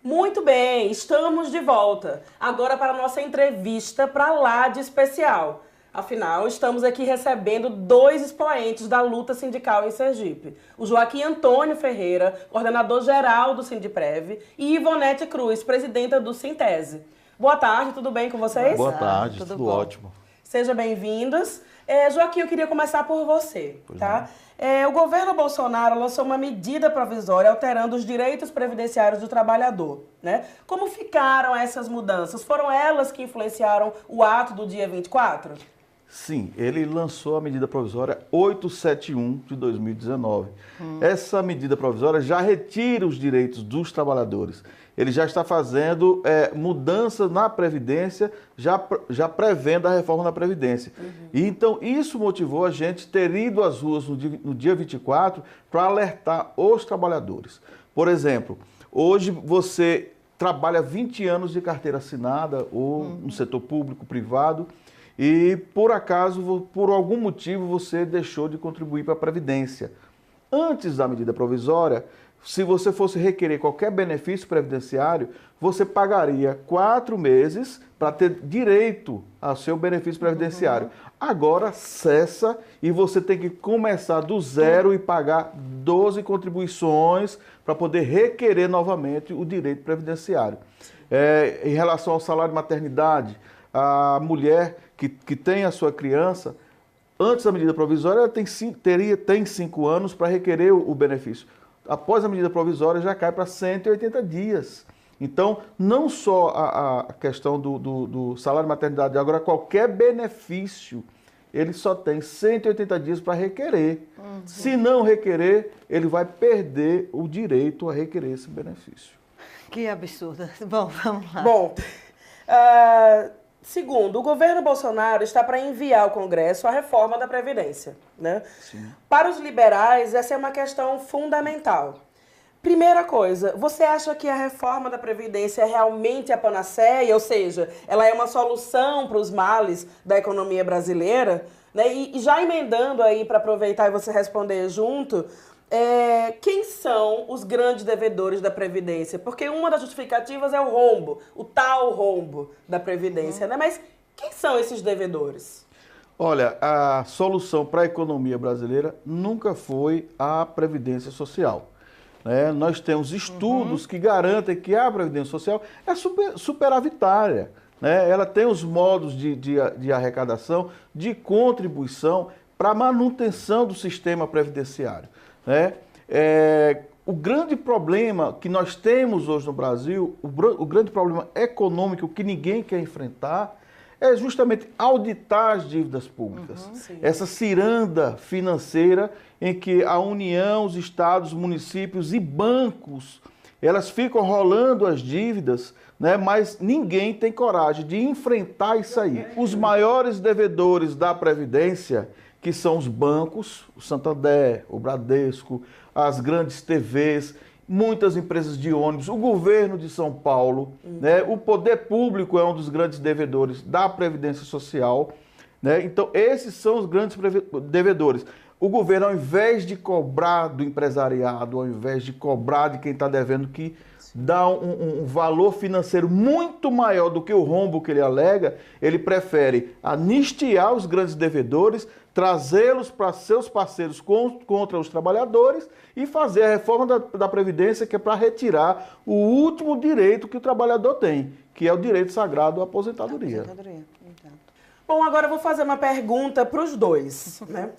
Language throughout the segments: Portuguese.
Muito bem, estamos de volta. Agora para a nossa entrevista para lá de especial. Afinal, estamos aqui recebendo dois expoentes da luta sindical em Sergipe. O Joaquim Antônio Ferreira, coordenador-geral do Sindiprev, e Ivonete Cruz, presidenta do Sintese. Boa tarde, tudo bem com vocês? Boa tarde, tudo bom. ótimo. Sejam bem-vindos. Joaquim, eu queria começar por você, tá? Pois O governo Bolsonaro lançou uma medida provisória alterando os direitos previdenciários do trabalhador, né? Como ficaram essas mudanças? Foram elas que influenciaram o ato do dia 24? Sim, ele lançou a medida provisória 871 de 2019. Essa medida provisória já retira os direitos dos trabalhadores. Ele já está fazendo mudanças na Previdência, já prevendo a reforma da Previdência. E então isso motivou a gente ter ido às ruas no dia 24 para alertar os trabalhadores. Por exemplo, hoje você trabalha 20 anos de carteira assinada ou no setor público, privado, e por acaso, por algum motivo, você deixou de contribuir para a Previdência. Antes da medida provisória, se você fosse requerer qualquer benefício previdenciário, você pagaria 4 meses para ter direito ao seu benefício previdenciário. Agora cessa e você tem que começar do zero e pagar 12 contribuições para poder requerer novamente o direito previdenciário. Em relação ao salário de maternidade, a mulher que tem a sua criança, antes da medida provisória, ela tem 5 anos para requerer o benefício. Após a medida provisória, já cai para 180 dias. Então, não só a questão do salário de maternidade, agora qualquer benefício, ele só tem 180 dias para requerer. Se não requerer, ele vai perder o direito a requerer esse benefício. Que absurdo. Bom, vamos lá. Bom, segundo, o governo Bolsonaro está para enviar ao Congresso a reforma da Previdência, né? Sim. Para os liberais, essa é uma questão fundamental. Primeira coisa, você acha que a reforma da Previdência é realmente a panaceia? Ou seja, ela é uma solução para os males da economia brasileira? Né? E já emendando aí, para aproveitar e você responder junto, quem são os grandes devedores da Previdência? Porque uma das justificativas é o rombo, o tal rombo da Previdência, né? Mas quem são esses devedores? Olha, a solução para a economia brasileira nunca foi a Previdência Social. Né? Nós temos estudos que garantem que a Previdência Social é superavitária. Né? Ela tem os modos de arrecadação, de contribuição para a manutenção do sistema previdenciário. Né? O grande problema que nós temos hoje no Brasil, o grande problema econômico que ninguém quer enfrentar, é justamente auditar as dívidas públicas. Essa ciranda financeira em que a União, os estados, municípios e bancos, elas ficam rolando as dívidas, né, mas ninguém tem coragem de enfrentar isso aí. Os maiores devedores da Previdência, que são os bancos, o Santander, o Bradesco, as grandes TVs, muitas empresas de ônibus, o governo de São Paulo, né, o poder público é um dos grandes devedores da Previdência Social. Né? Então, esses são os grandes devedores. O governo, ao invés de cobrar do empresariado, ao invés de cobrar de quem está devendo, que dá um valor financeiro muito maior do que o rombo que ele alega, ele prefere anistiar os grandes devedores, trazê-los para seus parceiros contra os trabalhadores e fazer a reforma da Previdência, que é para retirar o último direito que o trabalhador tem, que é o direito sagrado à aposentadoria. Bom, agora eu vou fazer uma pergunta para os dois, né?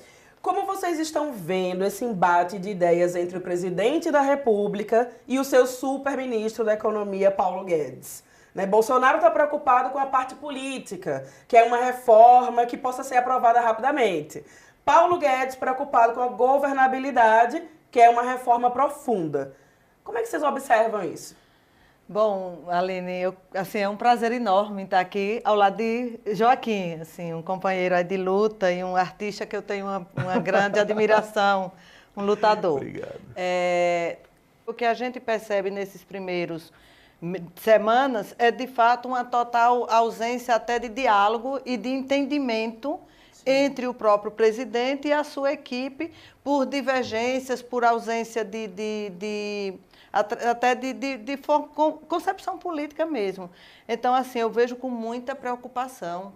Como vocês estão vendo esse embate de ideias entre o presidente da República e o seu super-ministro da Economia, Paulo Guedes? Né? Bolsonaro está preocupado com a parte política, que é uma reforma que possa ser aprovada rapidamente. Paulo Guedes preocupado com a governabilidade, que é uma reforma profunda. Como é que vocês observam isso? Bom, Aline, é um prazer enorme estar aqui ao lado de Joaquim, assim, um companheiro aí de luta e um artista que eu tenho uma grande admiração, um lutador. Obrigado. O que a gente percebe nesses primeiros semanas é, de fato, uma total ausência até de diálogo e de entendimento entre o próprio presidente e a sua equipe por divergências, por ausência de até de concepção política mesmo. Então, assim, eu vejo com muita preocupação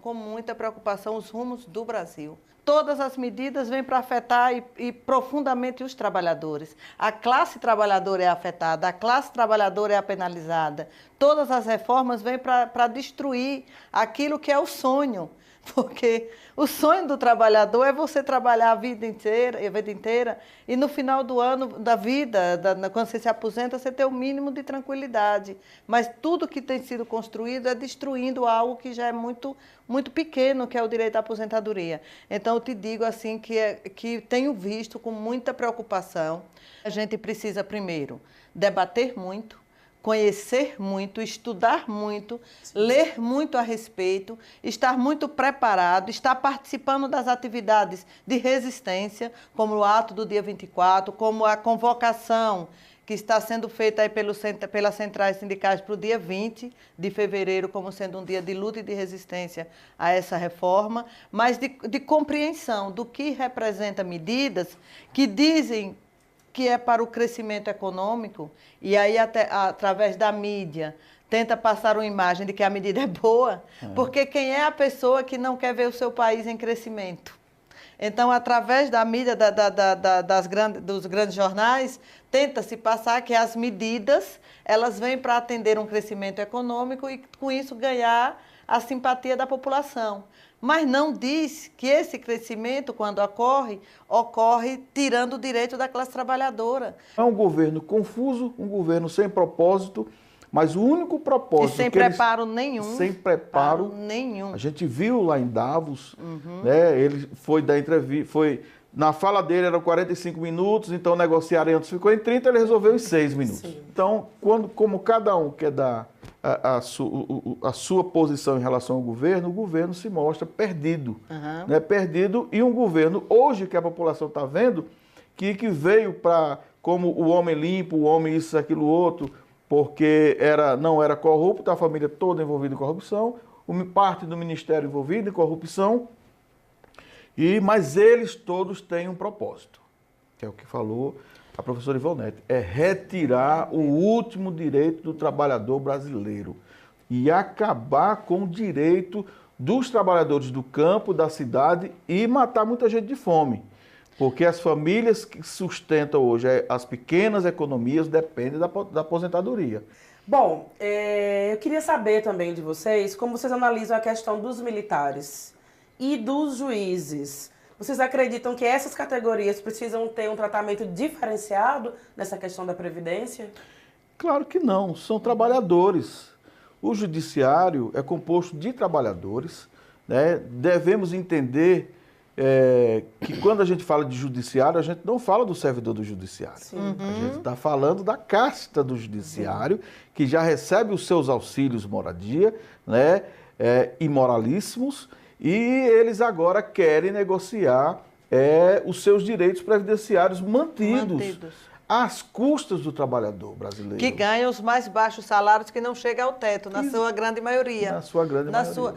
os rumos do Brasil. Todas as medidas vêm para afetar e profundamente os trabalhadores. A classe trabalhadora é afetada, a classe trabalhadora é a penalizada. Todas as reformas vêm para destruir aquilo que é o sonho. Porque o sonho do trabalhador é você trabalhar a vida inteira e no final do ano, da vida, quando você se aposenta, você ter o mínimo de tranquilidade. Mas tudo que tem sido construído é destruindo algo que já é muito, muito pequeno, que é o direito à aposentadoria. Então, eu te digo assim que tenho visto com muita preocupação. A gente precisa, primeiro, debater muito, conhecer muito, estudar muito, ler muito a respeito, estar muito preparado, estar participando das atividades de resistência, como o ato do dia 24, como a convocação que está sendo feita aí pelas centrais sindicais para o dia 20 de fevereiro, como sendo um dia de luta e de resistência a essa reforma, mas de compreensão do que representa medidas que dizem que é para o crescimento econômico, e aí até, através da mídia tenta passar uma imagem de que a medida é boa, porque quem é a pessoa que não quer ver o seu país em crescimento? Então, através da mídia, dos grandes jornais, tenta-se passar que as medidas elas vêm para atender um crescimento econômico e, com isso, ganhar a simpatia da população. Mas não diz que esse crescimento, quando ocorre tirando o direito da classe trabalhadora. É um governo confuso, um governo sem propósito, mas o único propósito... E sem preparo nenhum. Sem preparo nenhum. A gente viu lá em Davos, né, ele foi dar entrevista, na fala dele eram 45 minutos, então negociar antes ficou em 30, ele resolveu em 6 minutos. Sim. Então, como cada um quer dar a sua posição em relação ao governo, o governo se mostra perdido. Né? Perdido, e um governo, hoje que a população está vendo, que veio para, como o homem limpo, o homem isso, aquilo, outro, porque não era corrupto, a família toda envolvida em corrupção, parte do ministério envolvido em corrupção, mas eles todos têm um propósito, que é o que falou a professora Ivonete, é retirar o último direito do trabalhador brasileiro e acabar com o direito dos trabalhadores do campo, da cidade e matar muita gente de fome. Porque as famílias que sustentam hoje as pequenas economias dependem da aposentadoria. Bom, eu queria saber também de vocês como vocês analisam a questão dos militares e dos juízes. Vocês acreditam que essas categorias precisam ter um tratamento diferenciado nessa questão da Previdência? Claro que não, são trabalhadores. O judiciário é composto de trabalhadores, né? Devemos entender que quando a gente fala de judiciário, a gente não fala do servidor do judiciário. A gente está falando da casta do judiciário, que já recebe os seus auxílios moradia, né? Imoralíssimos, e eles agora querem negociar os seus direitos previdenciários mantidos às custas do trabalhador brasileiro. Que ganha os mais baixos salários, que não chega ao teto, na sua grande maioria. Na sua grande maioria.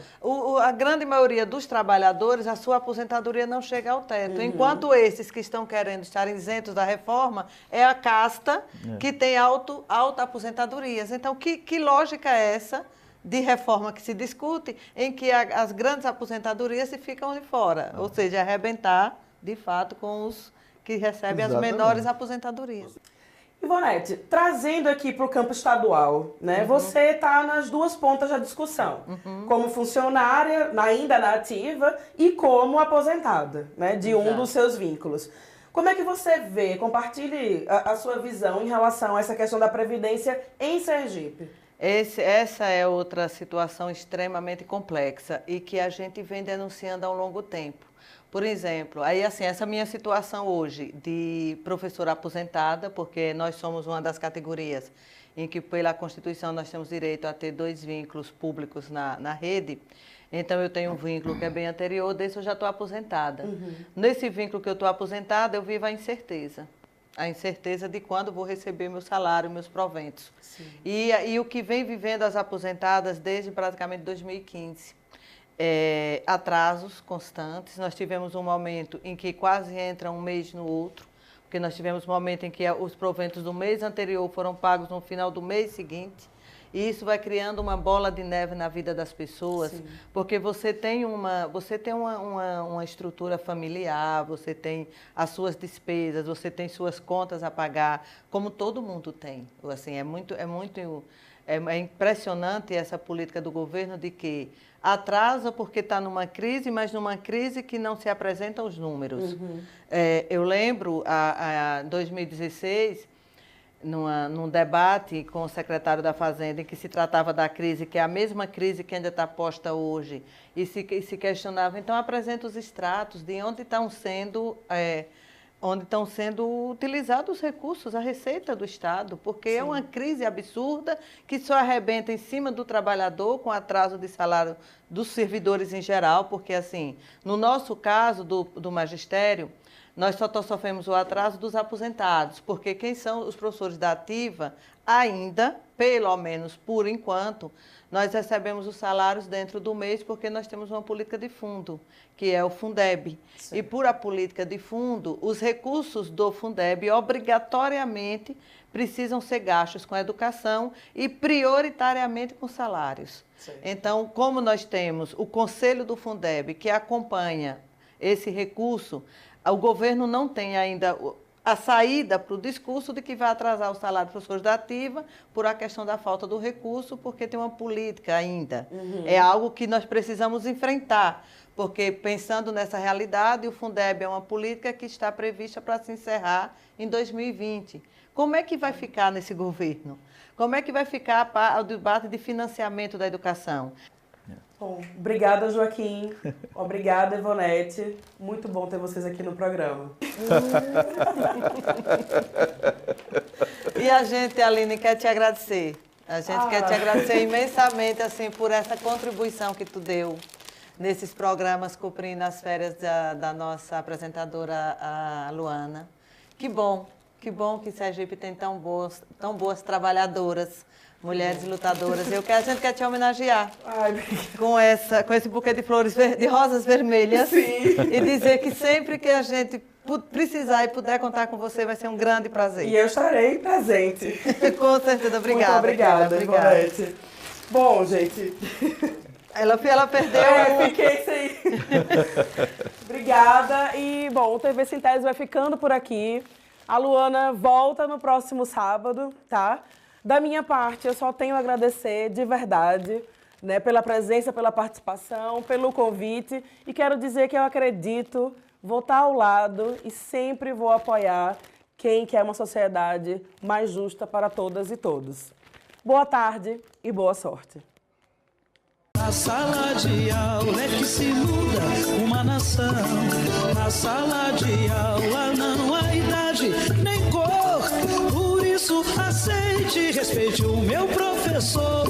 A grande maioria dos trabalhadores, a sua aposentadoria não chega ao teto. Enquanto esses que estão querendo estar isentos da reforma, é a casta que tem alta aposentadorias. Então, que lógica é essa de reforma que se discute, em que as grandes aposentadorias se ficam de fora, ou seja, arrebentar, de fato, com os que recebem as menores aposentadorias. Ivonete, trazendo aqui para o campo estadual, né? Você está nas duas pontas da discussão, como funcionária, ainda na ativa, e como aposentada, né? De um dos seus vínculos. Como é que você vê, compartilhe a sua visão em relação a essa questão da Previdência em Sergipe? Essa é outra situação extremamente complexa e que a gente vem denunciando há um longo tempo. Por exemplo, aí assim, essa minha situação hoje de professora aposentada, porque nós somos uma das categorias em que pela Constituição nós temos direito a ter 2 vínculos públicos na rede. Então eu tenho um vínculo que é bem anterior, desse eu já estou aposentada. Nesse vínculo que eu estou aposentada, eu vivo a incerteza de quando vou receber meu salário, meus proventos. E o que vem vivendo as aposentadas desde praticamente 2015. Atrasos constantes. Nós tivemos um momento em que quase entra um mês no outro, porque nós tivemos um momento em que os proventos do mês anterior foram pagos no final do mês seguinte. E isso vai criando uma bola de neve na vida das pessoas, sim, porque você tem uma estrutura familiar, você tem as suas despesas, você tem suas contas a pagar, como todo mundo tem. Assim, é impressionante essa política do governo de que atrasa porque está numa crise, mas numa crise que não se apresentam os números. Uhum. Eu lembro, em 2016... num debate com o secretário da Fazenda, em que se tratava da crise, que é a mesma crise que ainda está posta hoje, e se questionava, então apresenta os extratos de onde estão sendo utilizados os recursos, a receita do Estado, porque sim, é uma crise absurda que só arrebenta em cima do trabalhador, com atraso de salário dos servidores em geral, porque assim, no nosso caso do magistério, nós só sofremos o atraso dos aposentados, porque quem são os professores da ativa, ainda, pelo menos por enquanto, nós recebemos os salários dentro do mês, porque nós temos uma política de fundo, que é o Fundeb. Sim. E por a política de fundo, os recursos do Fundeb obrigatoriamente precisam ser gastos com a educação e prioritariamente com salários. Sim. Então, como nós temos o Conselho do Fundeb, que acompanha esse recurso, o governo não tem ainda a saída para o discurso de que vai atrasar o salário dos professores da ativa por a questão da falta do recurso, porque tem uma política ainda. Uhum. É algo que nós precisamos enfrentar, porque pensando nessa realidade, o Fundeb é uma política que está prevista para se encerrar em 2020. Como é que vai ficar nesse governo? Como é que vai ficar o debate de financiamento da educação? Bom, obrigada, Joaquim. Obrigada, Ivonete. Muito bom ter vocês aqui no programa. E a gente, Aline, quer te agradecer. A gente quer te agradecer imensamente assim, por essa contribuição que tu deu nesses programas cobrindo as férias da nossa apresentadora, a Luana. Que bom que Sergipe tem tão boas trabalhadoras, mulheres lutadoras. A gente quer te homenagear. Ai, com esse buquê de flores, de rosas vermelhas. Sim. E dizer que sempre que a gente precisar e puder contar com você, vai ser um grande prazer. E eu estarei presente. Com certeza. Obrigada. Muito obrigada, Ivonete. Bom, gente... Ela perdeu. Fiquei sem. Obrigada. E, bom, o TV Sintese vai ficando por aqui. A Luana volta no próximo sábado, tá? Da minha parte, eu só tenho a agradecer de verdade, né, pela presença, pela participação, pelo convite. E quero dizer que eu acredito, vou estar ao lado e sempre vou apoiar quem quer uma sociedade mais justa para todas e todos. Boa tarde e boa sorte. Na sala de aula é que se muda uma nação. Na sala de aula não há idade nem cor. Por isso aceite e respeite o meu professor.